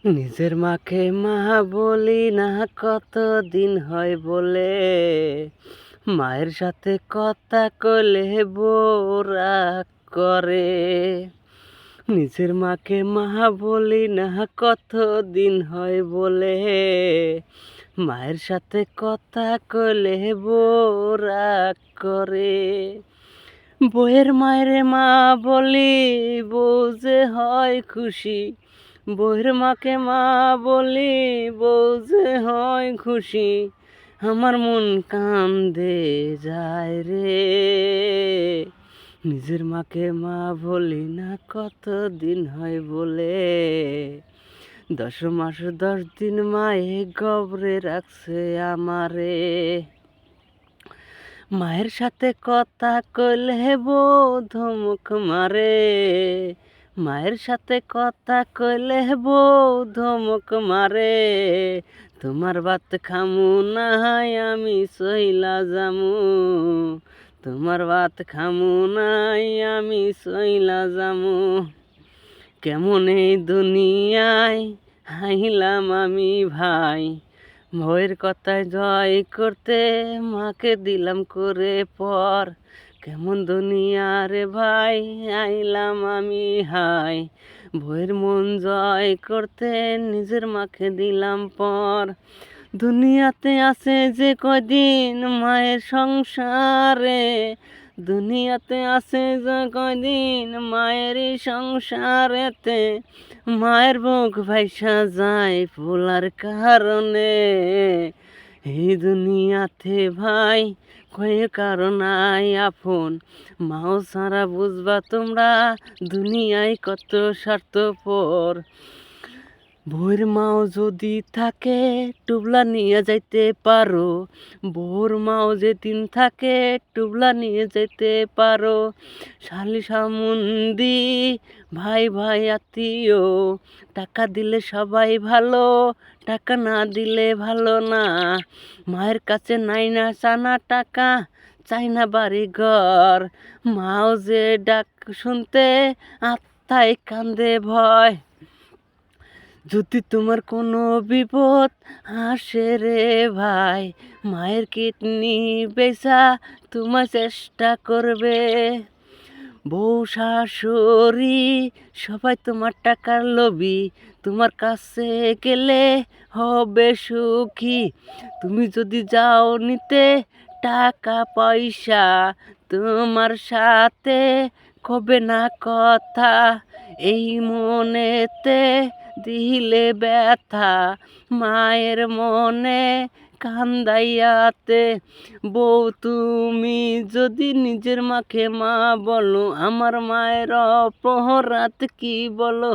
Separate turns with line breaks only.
নিজের মাকে মা বলি না, কতদিন হয় বলে। মায়ের সাথে কথা কইলে বউ রাগ করে। নিজের মাকে মা বলি না, কতদিন হয় বলে। মায়ের সাথে কথা কইলে বউ রাগ করে। বউয়ের মায়েরে মা বলি, বউ যে হয় খুশি। বউয়ের মাকে মা বলি, বউ যে হয় খুশি। আমার মন কান্দে যায় রে। নিজের মাকে মা বলি না, কতদিন হয় বলে। 10 মাস 10 দিন মায়ে গবরে রাখছে আমারে। মায়ের সাথে কথা কইলে বউ ধমক মারে। মায়ের সাথে কথা কইলে বউ ধমক মারে। তোমার ভাত খামু নাই আমি চইলা যামু। তোমার ভাত খামু নাই আমি চইলা যামু। কেমন এই দুনিয়ায় হাইলাম আমি ভাই। বউয়ের কথায় জয় করতে মাকে দিলাম করে পর। কেমন দুনিয়া রে ভাই, আইলাম আমি হাই। বউয়ের মন জয় করতে নিজের মাকে দিলাম পর। দুনিয়াতে আছে যে কয়দিন মায়ের সংসারে। দুনিয়াতে আছে যে কয়দিন মায়েরই সংসারেতে। মায়ের বুক ভাইসা যায় ফুলার কারণে। এই দুনিয়াতে ভাই কয়ে কারণ নাই আপন। মাও সারা বুঝবা তোমরা, দুনিয়ায় কত স্বার্থপর। বউয়ের মাও যদি থাকে টুবলা নিয়ে যাইতে পারো। বউর মাও যেদিন থাকে টুবলা নিয়ে যাইতে পারো। শালি সামুন্দি ভাই ভাই আত্মীয়। টাকা দিলে সবাই ভালো, টাকা না দিলে ভালো না। মায়ের কাছে নাই না চানা টাকা, চাই না বাড়ি ঘর। মাও যে ডাক শুনতে আত্মায় কান্দে ভয়। যদি তোমার কোনো বিপদ আসে রে ভাই, মায়ের কিডনি বেচা তোমার চেষ্টা করবে। বউ শাশুড়ি সবাই তোমার টাকার লোভী। তোমার কাছে গেলে হবে সুখী। তুমি যদি যাও নিতে টাকা পয়সা, তোমার সাথে কবে না কথা। এই মনেতে দিলে ব্যথা, মায়ের মনে কান্দাইয়াতে। বউ তুমি যদি নিজের মাকে মা বলো, আমার মায়ের অপরাধ কি বলো।